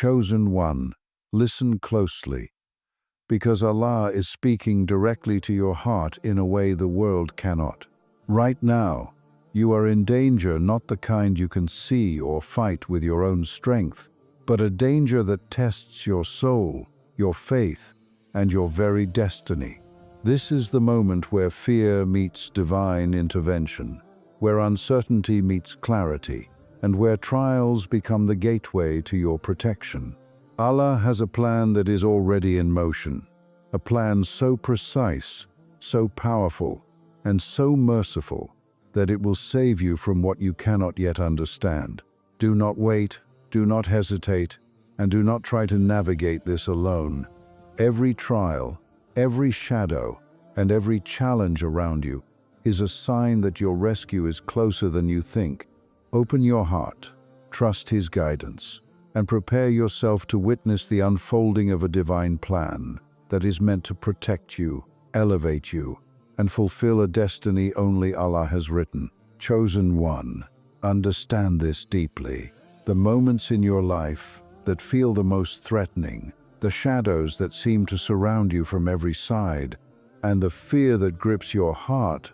Chosen one, listen closely, because Allah is speaking directly to your heart in a way the world cannot. Right now, you are in danger, not the kind you can see or fight with your own strength, but a danger that tests your soul, your faith, and your very destiny. This is the moment where fear meets divine intervention, where uncertainty meets clarity, and where trials become the gateway to your protection. Allah has a plan that is already in motion, a plan so precise, so powerful, and so merciful that it will save you from what you cannot yet understand. Do not wait, do not hesitate, and do not try to navigate this alone. Every trial, every shadow, and every challenge around you is a sign that your rescue is closer than you think. Open your heart, trust His guidance, and prepare yourself to witness the unfolding of a divine plan that is meant to protect you, elevate you, and fulfill a destiny only Allah has written. Chosen one, understand this deeply. The moments in your life that feel the most threatening, the shadows that seem to surround you from every side, and the fear that grips your heart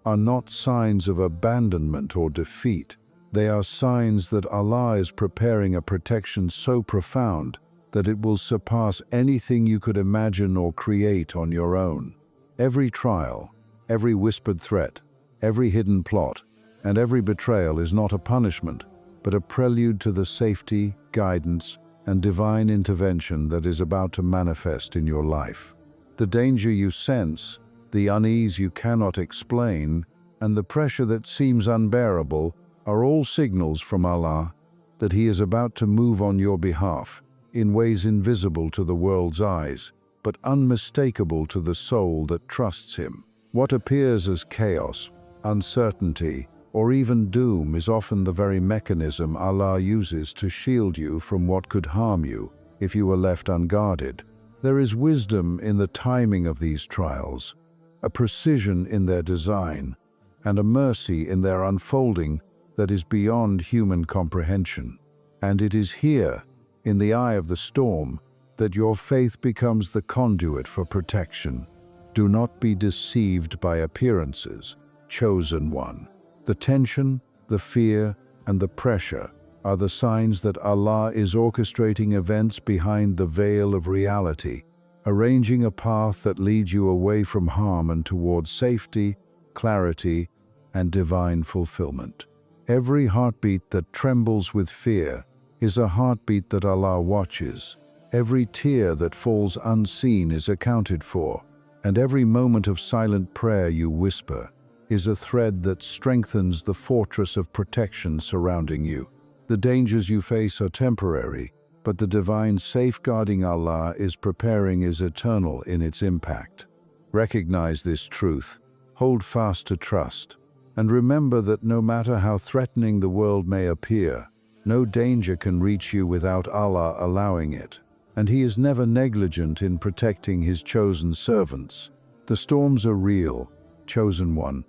are not signs of abandonment or defeat. They are signs that Allah is preparing a protection so profound that it will surpass anything you could imagine or create on your own. Every trial, every whispered threat, every hidden plot, and every betrayal is not a punishment, but a prelude to the safety, guidance, and divine intervention that is about to manifest in your life. The danger you sense, the unease you cannot explain, and the pressure that seems unbearable are all signals from Allah that He is about to move on your behalf in ways invisible to the world's eyes, but unmistakable to the soul that trusts Him. What appears as chaos, uncertainty, or even doom is often the very mechanism Allah uses to shield you from what could harm you if you were left unguarded. There is wisdom in the timing of these trials, a precision in their design, and a mercy in their unfolding that is beyond human comprehension. And it is here, in the eye of the storm, that your faith becomes the conduit for protection. Do not be deceived by appearances, chosen one. The tension, the fear, and the pressure are the signs that Allah is orchestrating events behind the veil of reality, arranging a path that leads you away from harm and towards safety, clarity, and divine fulfillment. Every heartbeat that trembles with fear is a heartbeat that Allah watches. Every tear that falls unseen is accounted for, and every moment of silent prayer you whisper is a thread that strengthens the fortress of protection surrounding you. The dangers you face are temporary, but the divine safeguarding Allah is preparing is eternal in its impact. Recognize this truth, hold fast to trust, and remember that no matter how threatening the world may appear, no danger can reach you without Allah allowing it, and He is never negligent in protecting His chosen servants. The storms are real, chosen one,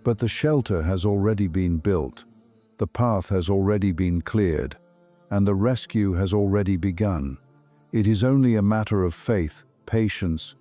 but the shelter has already been built, the path has already been cleared, and the rescue has already begun. It is only a matter of faith, patience,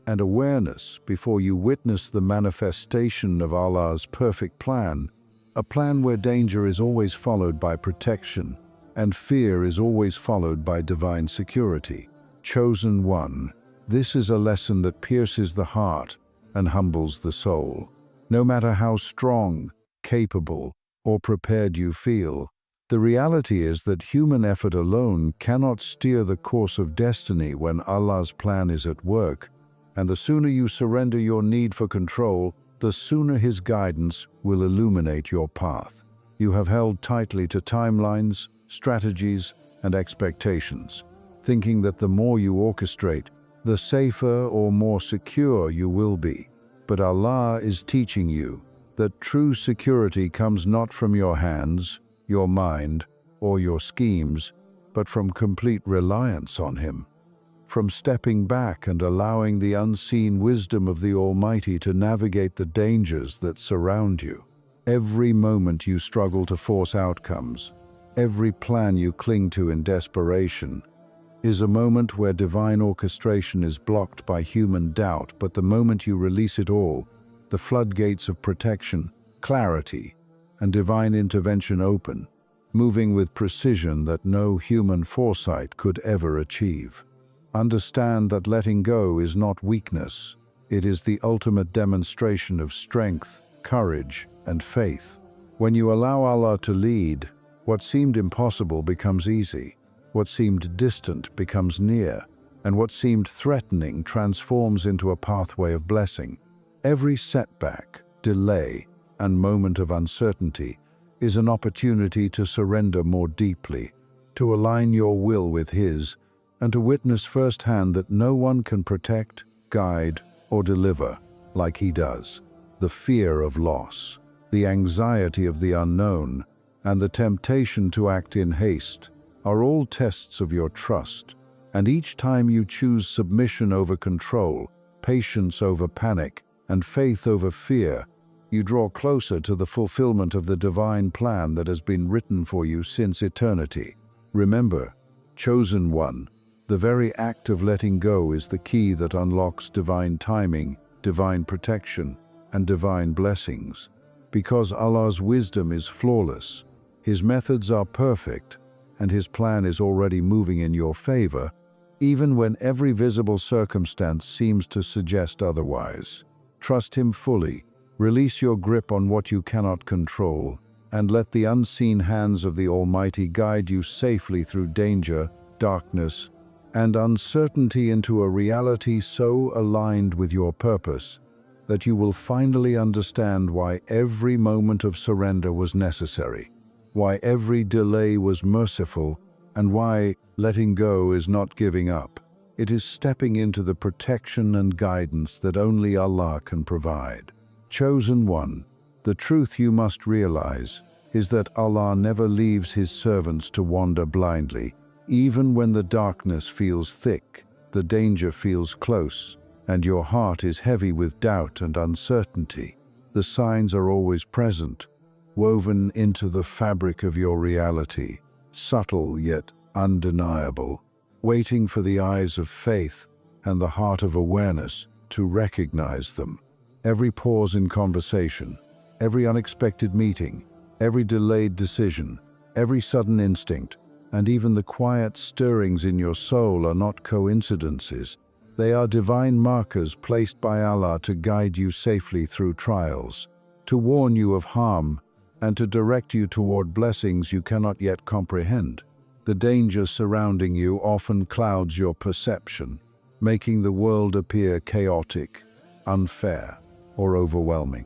and awareness before you witness the manifestation of Allah's perfect plan, a plan where danger is always followed by protection, and fear is always followed by divine security. Chosen one, this is a lesson that pierces the heart and humbles the soul. No matter how strong, capable, or prepared you feel, the reality is that human effort alone cannot steer the course of destiny when Allah's plan is at work, and the sooner you surrender your need for control, the sooner His guidance will illuminate your path. You have held tightly to timelines, strategies, and expectations, thinking that the more you orchestrate, the safer or more secure you will be. But Allah is teaching you that true security comes not from your hands, your mind, or your schemes, but from complete reliance on Him, from stepping back and allowing the unseen wisdom of the Almighty to navigate the dangers that surround you. Every moment you struggle to force outcomes, every plan you cling to in desperation, is a moment where divine orchestration is blocked by human doubt, but the moment you release it all, the floodgates of protection, clarity, and divine intervention open, moving with precision that no human foresight could ever achieve. Understand that letting go is not weakness. It is the ultimate demonstration of strength, courage, and faith. When you allow Allah to lead, what seemed impossible becomes easy, what seemed distant becomes near, and what seemed threatening transforms into a pathway of blessing. Every setback, delay, and moment of uncertainty is an opportunity to surrender more deeply, to align your will with His, and to witness firsthand that no one can protect, guide, or deliver like He does. The fear of loss, the anxiety of the unknown, and the temptation to act in haste are all tests of your trust, and each time you choose submission over control, patience over panic, and faith over fear, you draw closer to the fulfillment of the divine plan that has been written for you since eternity. Remember, chosen one, the very act of letting go is the key that unlocks divine timing, divine protection, and divine blessings. Because Allah's wisdom is flawless, His methods are perfect, and His plan is already moving in your favor, even when every visible circumstance seems to suggest otherwise. Trust Him fully, release your grip on what you cannot control, and let the unseen hands of the Almighty guide you safely through danger, darkness, and uncertainty into a reality so aligned with your purpose that you will finally understand why every moment of surrender was necessary, why every delay was merciful, and why letting go is not giving up. It is stepping into the protection and guidance that only Allah can provide. Chosen one, the truth you must realize is that Allah never leaves His servants to wander blindly. Even when the darkness feels thick, the danger feels close, and your heart is heavy with doubt and uncertainty, the signs are always present, woven into the fabric of your reality, subtle yet undeniable, waiting for the eyes of faith and the heart of awareness to recognize them. Every pause in conversation, every unexpected meeting, every delayed decision, every sudden instinct, and even the quiet stirrings in your soul are not coincidences. They are divine markers placed by Allah to guide you safely through trials, to warn you of harm, and to direct you toward blessings you cannot yet comprehend. The danger surrounding you often clouds your perception, making the world appear chaotic, unfair, or overwhelming.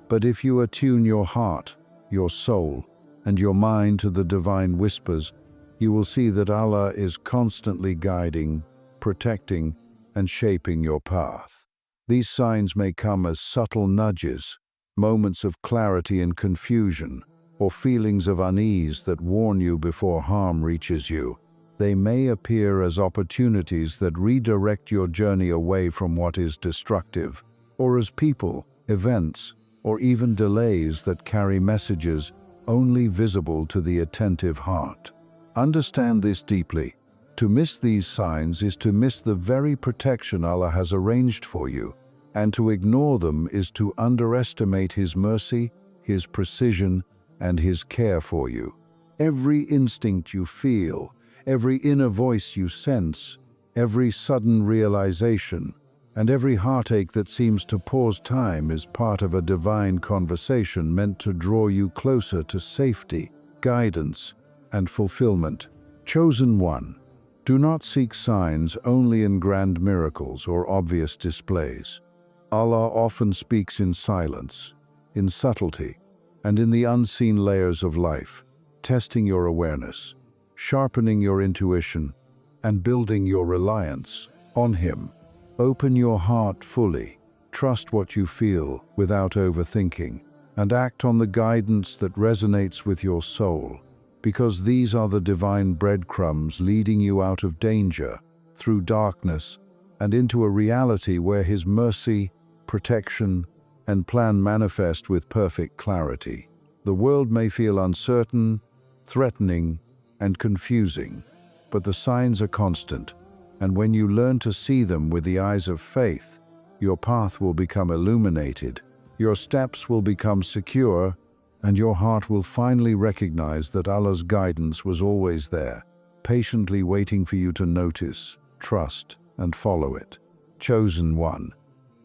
But if you attune your heart, your soul, and your mind to the divine whispers, you will see that Allah is constantly guiding, protecting, and shaping your path. These signs may come as subtle nudges, moments of clarity and confusion, or feelings of unease that warn you before harm reaches you. They may appear as opportunities that redirect your journey away from what is destructive, or as people, events, or even delays that carry messages only visible to the attentive heart. Understand this deeply. To miss these signs is to miss the very protection Allah has arranged for you, and to ignore them is to underestimate His mercy, His precision, and His care for you. Every instinct you feel, every inner voice you sense, every sudden realization, and every heartache that seems to pause time is part of a divine conversation meant to draw you closer to safety, guidance, and fulfillment. Chosen one, do not seek signs only in grand miracles or obvious displays. Allah often speaks in silence, in subtlety, and in the unseen layers of life, testing your awareness, sharpening your intuition, and building your reliance on Him. Open your heart fully, trust what you feel without overthinking, and act on the guidance that resonates with your soul, because these are the divine breadcrumbs leading you out of danger, through darkness, and into a reality where His mercy, protection, and plan manifest with perfect clarity. The world may feel uncertain, threatening, and confusing, but the signs are constant, and when you learn to see them with the eyes of faith, your path will become illuminated, your steps will become secure, and your heart will finally recognize that Allah's guidance was always there, patiently waiting for you to notice, trust, and follow it. Chosen one,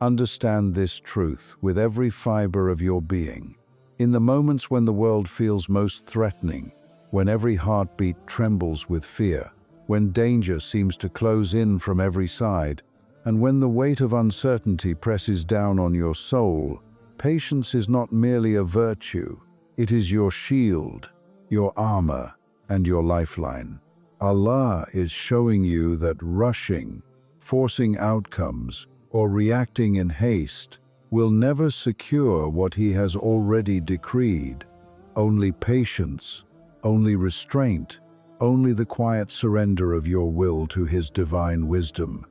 understand this truth with every fiber of your being. In the moments when the world feels most threatening, when every heartbeat trembles with fear, when danger seems to close in from every side, and when the weight of uncertainty presses down on your soul, patience is not merely a virtue, it is your shield, your armor, and your lifeline. Allah is showing you that rushing, forcing outcomes, or reacting in haste will never secure what He has already decreed. Only patience, only restraint, only the quiet surrender of your will to His divine wisdom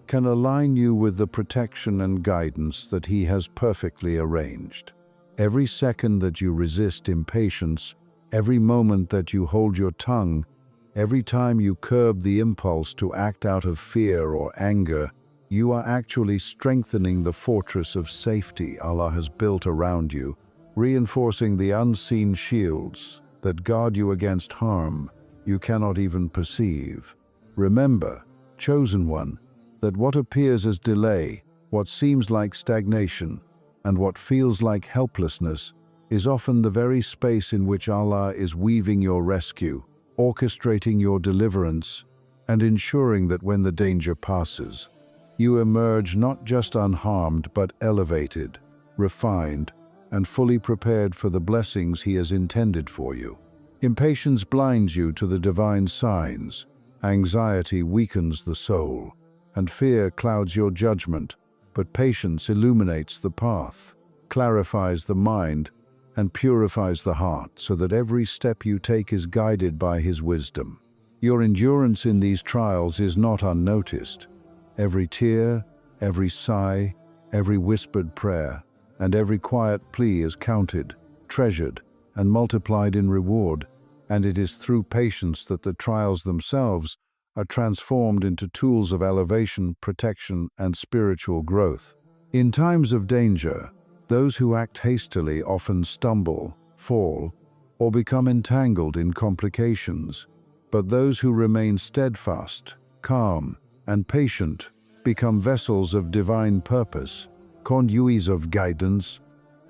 can align you with the protection and guidance that He has perfectly arranged. Every second that you resist impatience, every moment that you hold your tongue, every time you curb the impulse to act out of fear or anger, you are actually strengthening the fortress of safety Allah has built around you, reinforcing the unseen shields that guard you against harm you cannot even perceive. Remember, chosen one, that what appears as delay, what seems like stagnation, and what feels like helplessness is often the very space in which Allah is weaving your rescue, orchestrating your deliverance, and ensuring that when the danger passes, you emerge not just unharmed but elevated, refined, and fully prepared for the blessings He has intended for you. Impatience blinds you to the divine signs, anxiety weakens the soul, and fear clouds your judgment, but patience illuminates the path, clarifies the mind, and purifies the heart so that every step you take is guided by His wisdom. Your endurance in these trials is not unnoticed. Every tear, every sigh, every whispered prayer, and every quiet plea is counted, treasured, and multiplied in reward, and it is through patience that the trials themselves are transformed into tools of elevation, protection, and spiritual growth. In times of danger, those who act hastily often stumble, fall, or become entangled in complications, but those who remain steadfast, calm, and patient become vessels of divine purpose, conduits of guidance,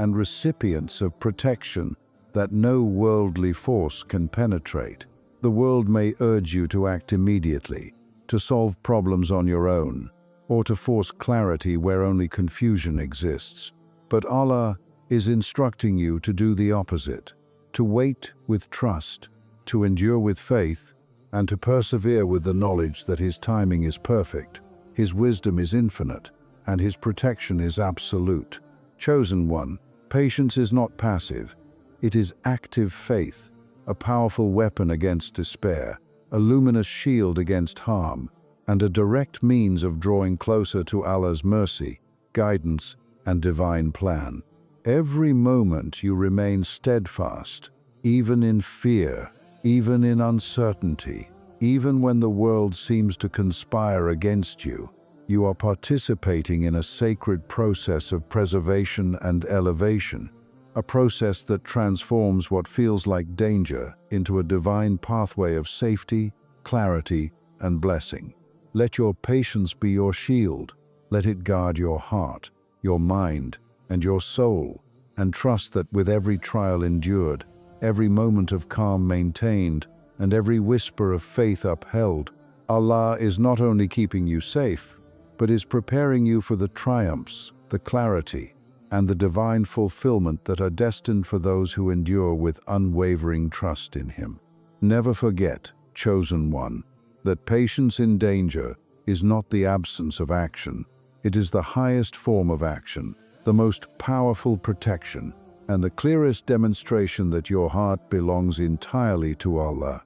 and recipients of protection that no worldly force can penetrate. The world may urge you to act immediately, to solve problems on your own, or to force clarity where only confusion exists. But Allah is instructing you to do the opposite, to wait with trust, to endure with faith, and to persevere with the knowledge that His timing is perfect, His wisdom is infinite, and His protection is absolute. Chosen one, patience is not passive, it is active faith, a powerful weapon against despair, a luminous shield against harm, and a direct means of drawing closer to Allah's mercy, guidance, and divine plan. Every moment you remain steadfast, even in fear, even in uncertainty, even when the world seems to conspire against you, you are participating in a sacred process of preservation and elevation, a process that transforms what feels like danger into a divine pathway of safety, clarity, and blessing. Let your patience be your shield. Let it guard your heart, your mind, and your soul, and trust that with every trial endured, every moment of calm maintained, and every whisper of faith upheld, Allah is not only keeping you safe, but is preparing you for the triumphs, the clarity, and the divine fulfillment that are destined for those who endure with unwavering trust in Him. Never forget, chosen one, that patience in danger is not the absence of action. It is the highest form of action, the most powerful protection, and the clearest demonstration that your heart belongs entirely to Allah,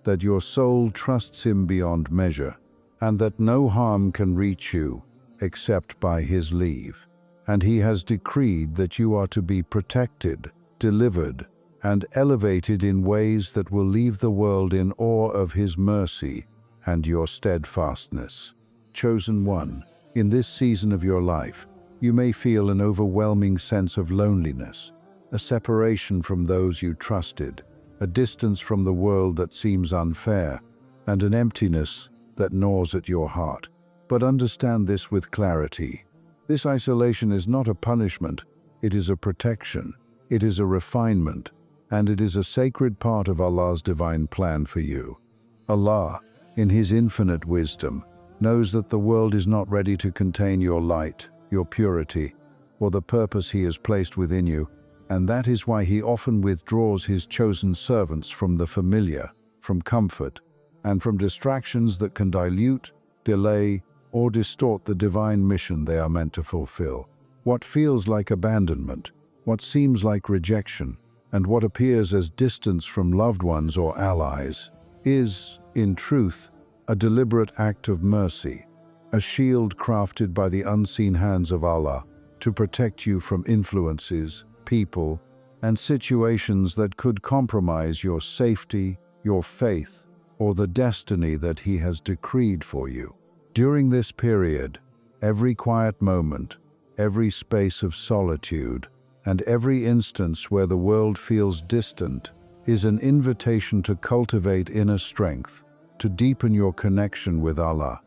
that your soul trusts Him beyond measure, and that no harm can reach you except by His leave. And He has decreed that you are to be protected, delivered, and elevated in ways that will leave the world in awe of His mercy, and your steadfastness. Chosen one, in this season of your life, you may feel an overwhelming sense of loneliness, a separation from those you trusted, a distance from the world that seems unfair, and an emptiness that gnaws at your heart. But understand this with clarity. This isolation is not a punishment, it is a protection, it is a refinement, and it is a sacred part of Allah's divine plan for you. Allah, in His infinite wisdom, knows that the world is not ready to contain your light, your purity, or the purpose He has placed within you, and that is why He often withdraws His chosen servants from the familiar, from comfort, and from distractions that can dilute, delay, or distort the divine mission they are meant to fulfill. What feels like abandonment, what seems like rejection, and what appears as distance from loved ones or allies is, in truth, a deliberate act of mercy, a shield crafted by the unseen hands of Allah to protect you from influences, people, and situations that could compromise your safety, your faith, or the destiny that He has decreed for you. During this period, every quiet moment, every space of solitude, and every instance where the world feels distant is an invitation to cultivate inner strength, to deepen your connection with Allah,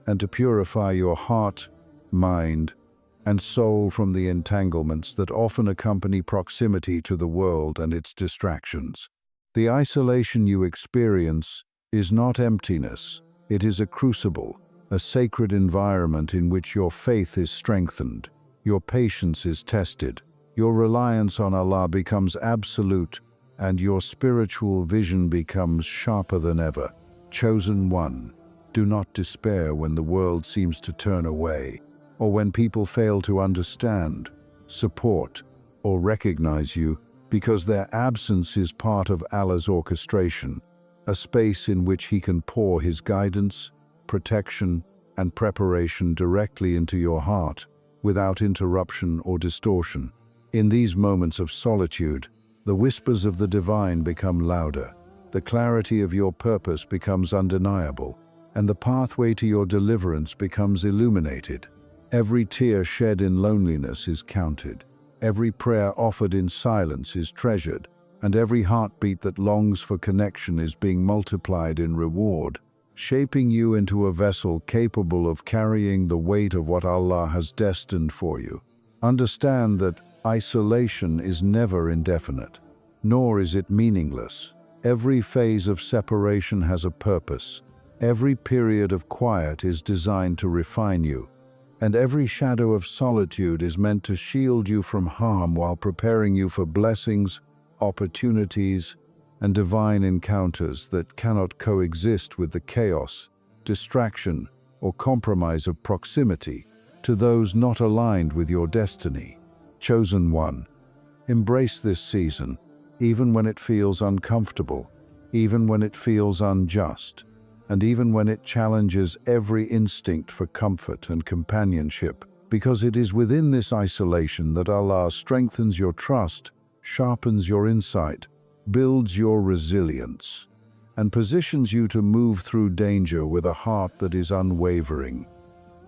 and to purify your heart, mind, and soul from the entanglements that often accompany proximity to the world and its distractions. The isolation you experience is not emptiness, it is a crucible, a sacred environment in which your faith is strengthened, your patience is tested, your reliance on Allah becomes absolute, and your spiritual vision becomes sharper than ever. Chosen one, do not despair when the world seems to turn away, or when people fail to understand, support, or recognize you, because their absence is part of Allah's orchestration, a space in which He can pour His guidance, protection, and preparation directly into your heart, without interruption or distortion. In these moments of solitude, the whispers of the divine become louder, the clarity of your purpose becomes undeniable, and the pathway to your deliverance becomes illuminated. Every tear shed in loneliness is counted, every prayer offered in silence is treasured, and every heartbeat that longs for connection is being multiplied in reward, shaping you into a vessel capable of carrying the weight of what Allah has destined for you. Understand that isolation is never indefinite, nor is it meaningless. Every phase of separation has a purpose. Every period of quiet is designed to refine you, and every shadow of solitude is meant to shield you from harm while preparing you for blessings, opportunities, and divine encounters that cannot coexist with the chaos, distraction, or compromise of proximity to those not aligned with your destiny. Chosen one, embrace this season, even when it feels uncomfortable, even when it feels unjust, and even when it challenges every instinct for comfort and companionship, because it is within this isolation that Allah strengthens your trust, sharpens your insight, builds your resilience, and positions you to move through danger with a heart that is unwavering,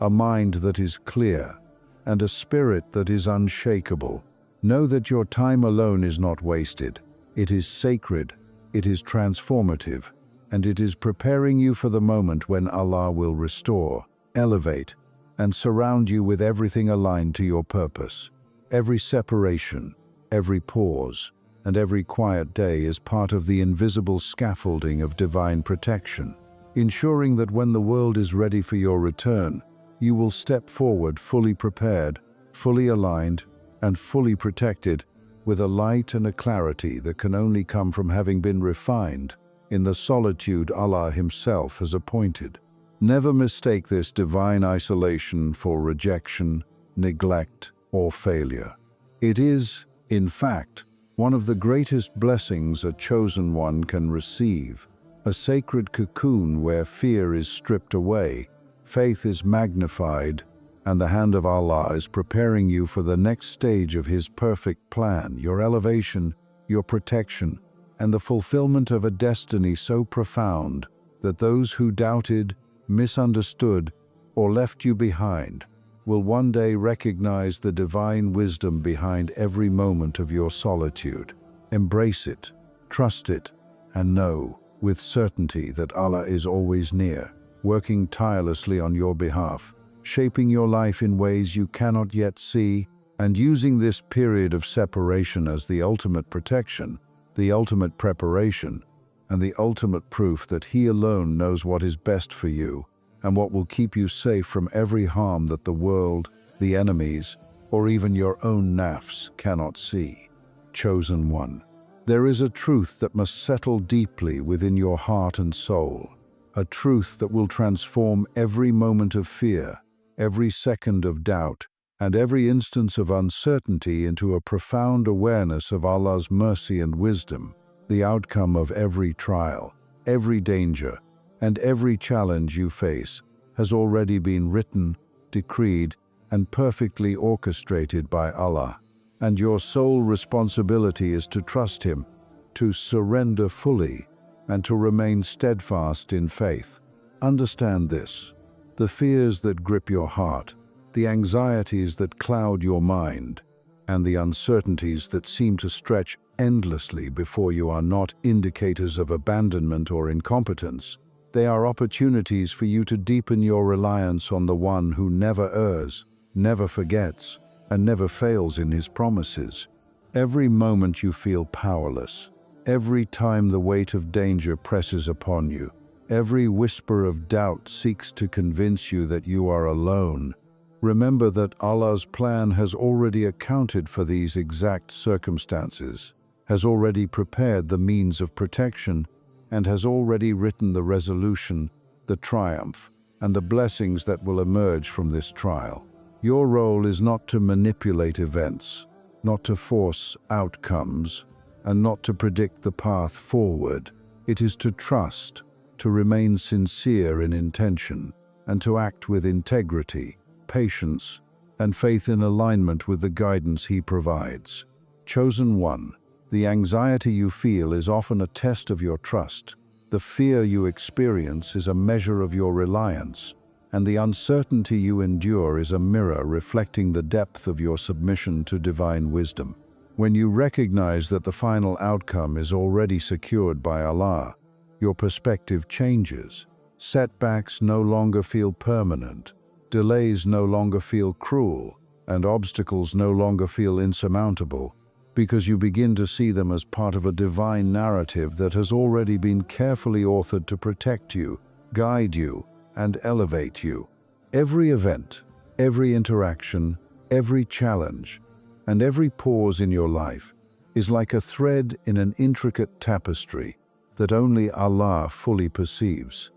a mind that is clear, and a spirit that is unshakable. Know that your time alone is not wasted. It is sacred, it is transformative, and it is preparing you for the moment when Allah will restore, elevate, and surround you with everything aligned to your purpose. Every separation, every pause, and every quiet day is part of the invisible scaffolding of divine protection, ensuring that when the world is ready for your return, you will step forward fully prepared, fully aligned, and fully protected, with a light and a clarity that can only come from having been refined in the solitude Allah Himself has appointed. Never mistake this divine isolation for rejection, neglect, or failure. It is, in fact, one of the greatest blessings a chosen one can receive, a sacred cocoon where fear is stripped away, faith is magnified, and the hand of Allah is preparing you for the next stage of His perfect plan, your elevation, your protection, and the fulfillment of a destiny so profound that those who doubted, misunderstood, or left you behind will one day recognize the divine wisdom behind every moment of your solitude. Embrace it, trust it, and know with certainty that Allah is always near, working tirelessly on your behalf, shaping your life in ways you cannot yet see, and using this period of separation as the ultimate protection, the ultimate preparation, and the ultimate proof that He alone knows what is best for you and what will keep you safe from every harm that the world, the enemies, or even your own nafs cannot see. Chosen one, there is a truth that must settle deeply within your heart and soul, a truth that will transform every moment of fear, every second of doubt, and every instance of uncertainty into a profound awareness of Allah's mercy and wisdom. The outcome of every trial, every danger, and every challenge you face has already been written, decreed, and perfectly orchestrated by Allah. And your sole responsibility is to trust Him, to surrender fully, and to remain steadfast in faith. Understand this: the fears that grip your heart, the anxieties that cloud your mind, and the uncertainties that seem to stretch endlessly before you are not indicators of abandonment or incompetence. They are opportunities for you to deepen your reliance on the One who never errs, never forgets, and never fails in His promises. Every moment you feel powerless, every time the weight of danger presses upon you, every whisper of doubt seeks to convince you that you are alone, remember that Allah's plan has already accounted for these exact circumstances, has already prepared the means of protection, and has already written the resolution, the triumph, and the blessings that will emerge from this trial. Your role is not to manipulate events, not to force outcomes, and not to predict the path forward. It is to trust, to remain sincere in intention, and to act with integrity, patience, and faith in alignment with the guidance He provides. Chosen one, the anxiety you feel is often a test of your trust. The fear you experience is a measure of your reliance, and the uncertainty you endure is a mirror reflecting the depth of your submission to divine wisdom. When you recognize that the final outcome is already secured by Allah, your perspective changes. Setbacks no longer feel permanent, delays no longer feel cruel, and obstacles no longer feel insurmountable, because you begin to see them as part of a divine narrative that has already been carefully authored to protect you, guide you, and elevate you. Every event, every interaction, every challenge, and every pause in your life is like a thread in an intricate tapestry that only Allah fully perceives.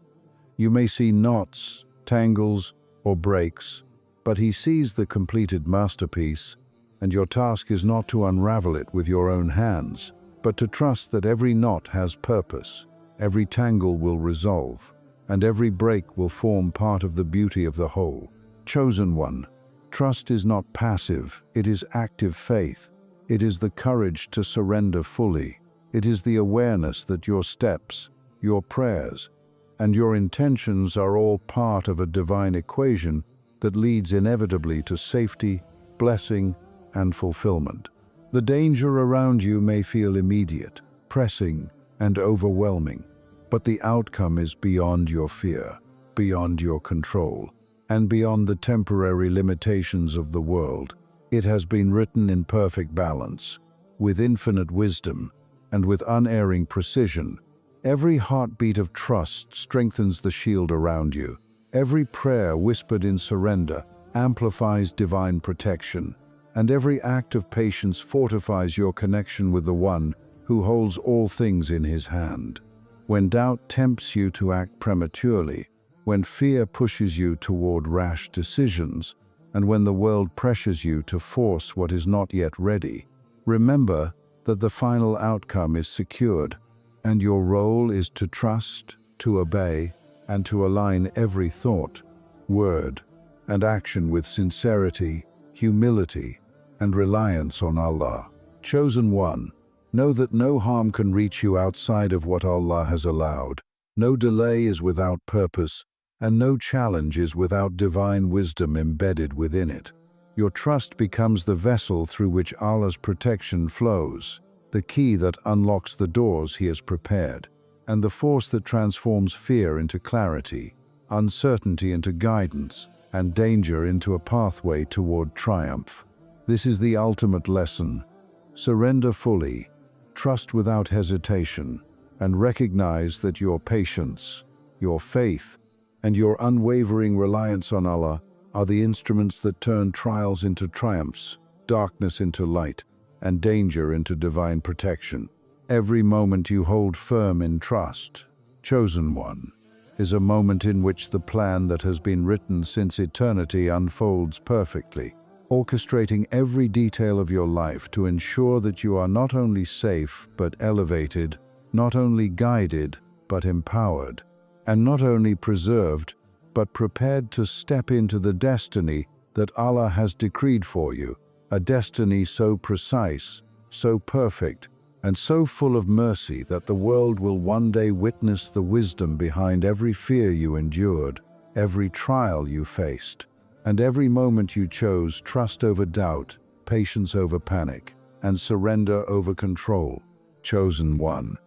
You may see knots, tangles, or breaks, but He sees the completed masterpiece, and your task is not to unravel it with your own hands, but to trust that every knot has purpose, every tangle will resolve, and every break will form part of the beauty of the whole. Chosen one, trust is not passive, it is active faith. It is the courage to surrender fully. It is the awareness that your steps, your prayers, and your intentions are all part of a divine equation that leads inevitably to safety, blessing, and fulfillment. The danger around you may feel immediate, pressing, and overwhelming, but the outcome is beyond your fear, beyond your control, and beyond the temporary limitations of the world. It has been written in perfect balance, with infinite wisdom, and with unerring precision. Every heartbeat of trust strengthens the shield around you. Every prayer whispered in surrender amplifies divine protection, and every act of patience fortifies your connection with the One who holds all things in His hand. When doubt tempts you to act prematurely, when fear pushes you toward rash decisions, and when the world pressures you to force what is not yet ready, remember that the final outcome is secured, and your role is to trust, to obey, and to align every thought, word, and action with sincerity, humility, and reliance on Allah. Chosen one, know that no harm can reach you outside of what Allah has allowed. No delay is without purpose, and no challenge is without divine wisdom embedded within it. Your trust becomes the vessel through which Allah's protection flows, the key that unlocks the doors He has prepared, and the force that transforms fear into clarity, uncertainty into guidance, and danger into a pathway toward triumph. This is the ultimate lesson. Surrender fully, trust without hesitation, and recognize that your patience, your faith, and your unwavering reliance on Allah are the instruments that turn trials into triumphs, darkness into light, and danger into divine protection. Every moment you hold firm in trust, chosen one, is a moment in which the plan that has been written since eternity unfolds perfectly, orchestrating every detail of your life to ensure that you are not only safe but elevated, not only guided but empowered, and not only preserved but prepared to step into the destiny that Allah has decreed for you, a destiny so precise, so perfect, and so full of mercy that the world will one day witness the wisdom behind every fear you endured, every trial you faced, and every moment you chose trust over doubt, patience over panic, and surrender over control. Chosen one.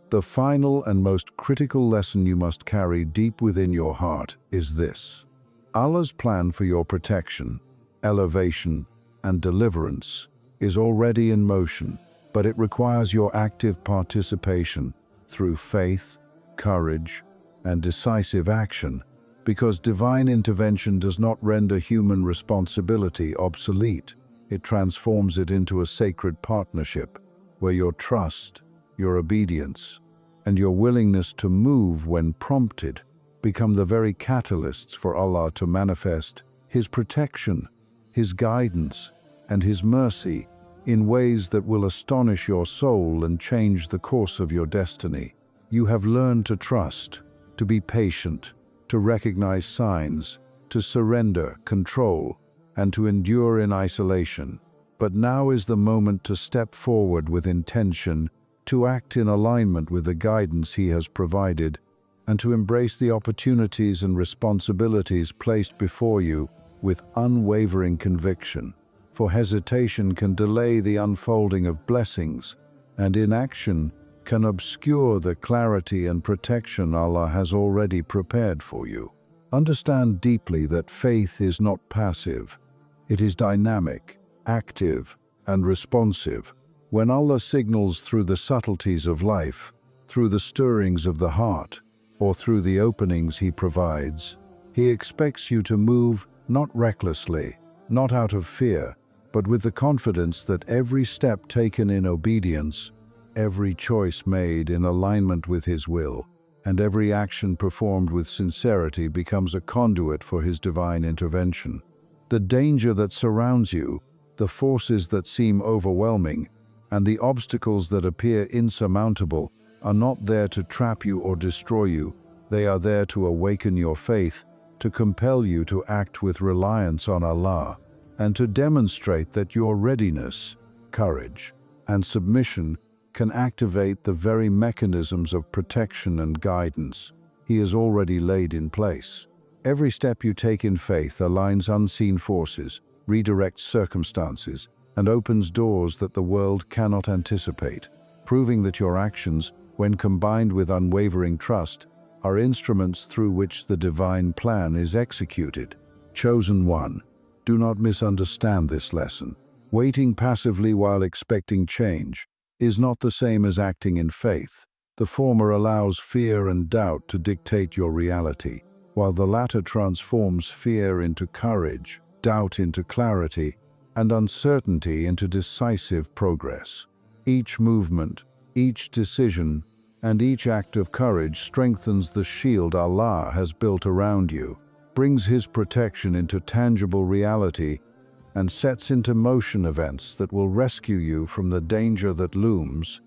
The final and most critical lesson you must carry deep within your heart is this: Allah's plan for your protection, elevation, and deliverance is already in motion, but it requires your active participation through faith, courage, and decisive action, because divine intervention does not render human responsibility obsolete. It transforms it into a sacred partnership where your trust, your obedience, and your willingness to move when prompted become the very catalysts for Allah to manifest His protection, His guidance, and His mercy in ways that will astonish your soul and change the course of your destiny. You have learned to trust, to be patient, to recognize signs, to surrender control, and to endure in isolation. But now is the moment to step forward with intention, to act in alignment with the guidance He has provided, and to embrace the opportunities and responsibilities placed before you with unwavering conviction. For hesitation can delay the unfolding of blessings, and inaction can obscure the clarity and protection Allah has already prepared for you. Understand deeply that faith is not passive. It is dynamic, active, and responsive. When Allah signals through the subtleties of life, through the stirrings of the heart, or through the openings He provides, He expects you to move not recklessly, not out of fear, but with the confidence that every step taken in obedience, every choice made in alignment with His will, and every action performed with sincerity becomes a conduit for His divine intervention. The danger that surrounds you, the forces that seem overwhelming, and the obstacles that appear insurmountable are not there to trap you or destroy you. They are there to awaken your faith, to compel you to act with reliance on Allah, and to demonstrate that your readiness, courage, and submission can activate the very mechanisms of protection and guidance He has already laid in place. Every step you take in faith aligns unseen forces, redirects circumstances, and opens doors that the world cannot anticipate, proving that your actions, when combined with unwavering trust, are instruments through which the divine plan is executed. Chosen one. Do not misunderstand this lesson. Waiting passively while expecting change is not the same as acting in faith. The former allows fear and doubt to dictate your reality, while the latter transforms fear into courage, doubt into clarity, and uncertainty into decisive progress. Each movement, each decision, and each act of courage strengthens the shield Allah has built around you, brings His protection into tangible reality, and sets into motion events that will rescue you from the danger that looms,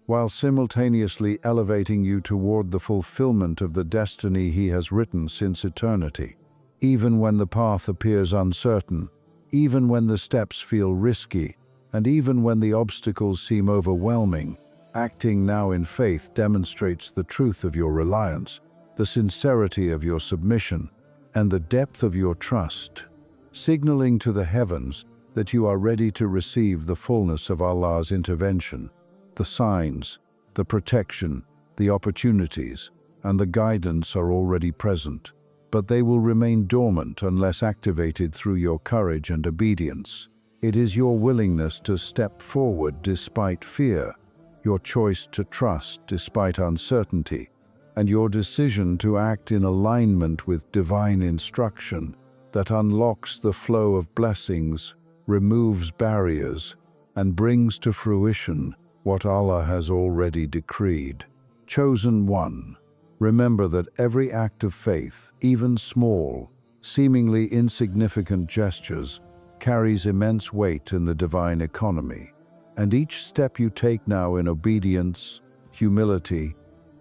while simultaneously elevating you toward the fulfillment of the destiny He has written since eternity. Even when the path appears uncertain, even when the steps feel risky, and even when the obstacles seem overwhelming, Acting now in faith demonstrates the truth of your reliance, the sincerity of your submission, and the depth of your trust, signaling to the heavens that you are ready to receive the fullness of Allah's intervention. The signs, the protection, the opportunities, and the guidance are already present, but they will remain dormant unless activated through your courage and obedience. It is your willingness to step forward despite fear, your choice to trust despite uncertainty, and your decision to act in alignment with divine instruction that unlocks the flow of blessings, removes barriers, and brings to fruition what Allah has already decreed. Chosen one, remember that every act of faith, even small, seemingly insignificant gestures, carries immense weight in the divine economy, and each step you take now in obedience, humility,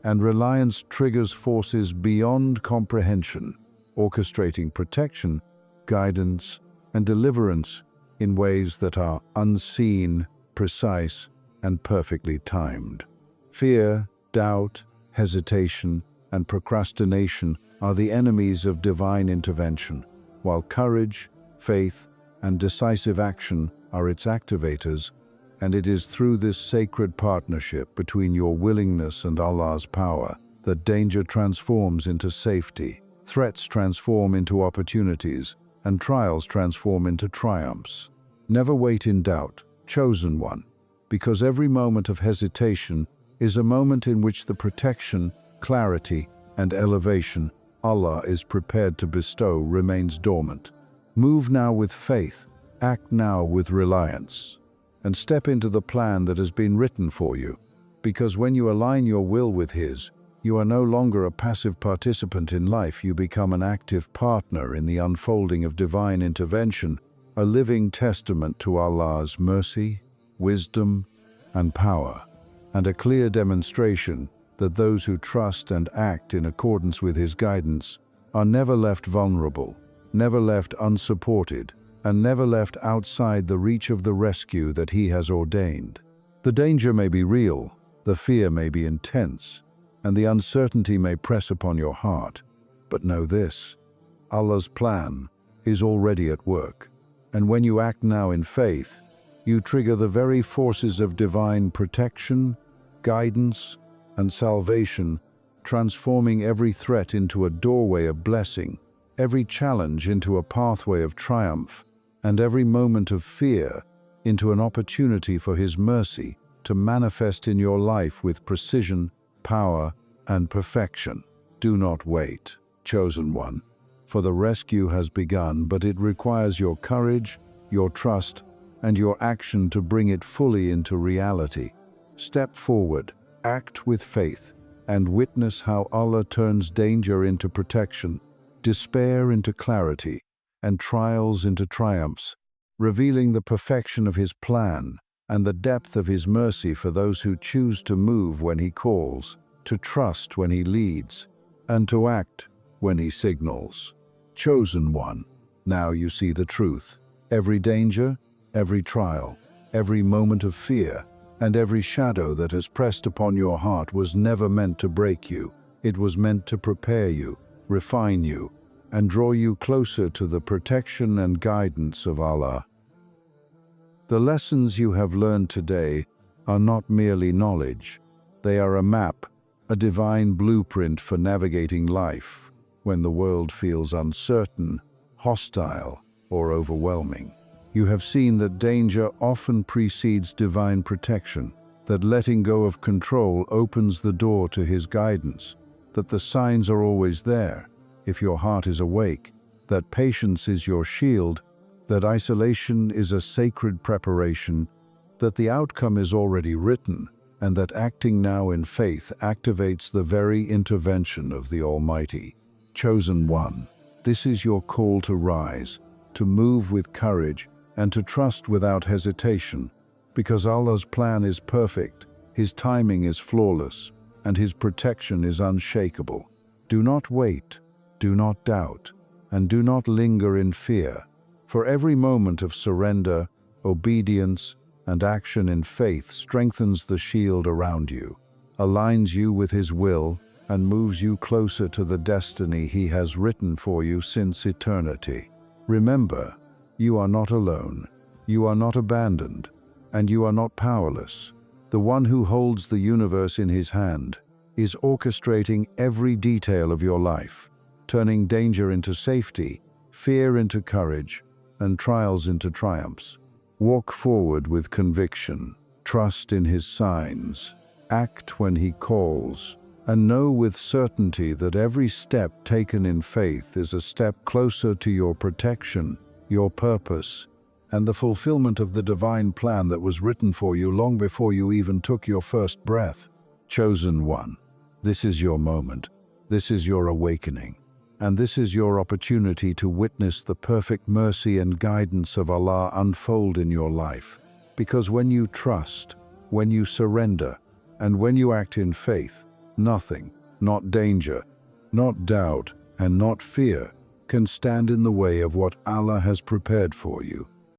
and reliance triggers forces beyond comprehension, orchestrating protection, guidance, and deliverance in ways that are unseen, precise, and perfectly timed. Fear, doubt, hesitation, and procrastination are the enemies of divine intervention, while courage, faith, and decisive action are its activators, and it is through this sacred partnership between your willingness and Allah's power that danger transforms into safety, threats transform into opportunities, and trials transform into triumphs. Never wait in doubt, chosen one, because every moment of hesitation is a moment in which the protection, clarity, and elevation Allah is prepared to bestow remains dormant. Move now with faith, act now with reliance, and step into the plan that has been written for you, because when you align your will with His, you are no longer a passive participant in life, you become an active partner in the unfolding of divine intervention, a living testament to Allah's mercy, wisdom, and power, and a clear demonstration that those who trust and act in accordance with His guidance are never left vulnerable, never left unsupported, and never left outside the reach of the rescue that He has ordained. The danger may be real, the fear may be intense, and the uncertainty may press upon your heart, but know this: Allah's plan is already at work, and when you act now in faith, you trigger the very forces of divine protection, guidance, and salvation, transforming every threat into a doorway of blessing, every challenge into a pathway of triumph, and every moment of fear into an opportunity for His mercy to manifest in your life with precision, power, and perfection. Do not wait, chosen one, for the rescue has begun, but it requires your courage, your trust, and your action to bring it fully into reality. Step forward, act with faith, and witness how Allah turns danger into protection, despair into clarity, and trials into triumphs, revealing the perfection of His plan and the depth of His mercy for those who choose to move when He calls, to trust when He leads, and to act when He signals. Chosen one, now you see the truth. Every danger, every trial, every moment of fear, and every shadow that has pressed upon your heart was never meant to break you. It was meant to prepare you, refine you, and draw you closer to the protection and guidance of Allah. The lessons you have learned today are not merely knowledge. They are a map, a divine blueprint for navigating life when the world feels uncertain, hostile, or overwhelming. You have seen that danger often precedes divine protection, that letting go of control opens the door to His guidance, that the signs are always there if your heart is awake, that patience is your shield, that isolation is a sacred preparation, that the outcome is already written, and that acting now in faith activates the very intervention of the Almighty. Chosen one, this is your call to rise, to move with courage, and to trust without hesitation, because Allah's plan is perfect, His timing is flawless, and His protection is unshakable. Do not wait, do not doubt, and do not linger in fear, for every moment of surrender, obedience, and action in faith strengthens the shield around you, aligns you with His will, and moves you closer to the destiny He has written for you since eternity. Remember, you are not alone, you are not abandoned, and you are not powerless. The one who holds the universe in His hand is orchestrating every detail of your life, turning danger into safety, fear into courage, and trials into triumphs. Walk forward with conviction, trust in His signs, act when He calls, and know with certainty that every step taken in faith is a step closer to your protection, your purpose, and the fulfillment of the divine plan that was written for you long before you even took your first breath. Chosen one, this is your moment, this is your awakening, and this is your opportunity to witness the perfect mercy and guidance of Allah unfold in your life. Because when you trust, when you surrender, and when you act in faith, nothing, not danger, not doubt, and not fear, can stand in the way of what Allah has prepared for you.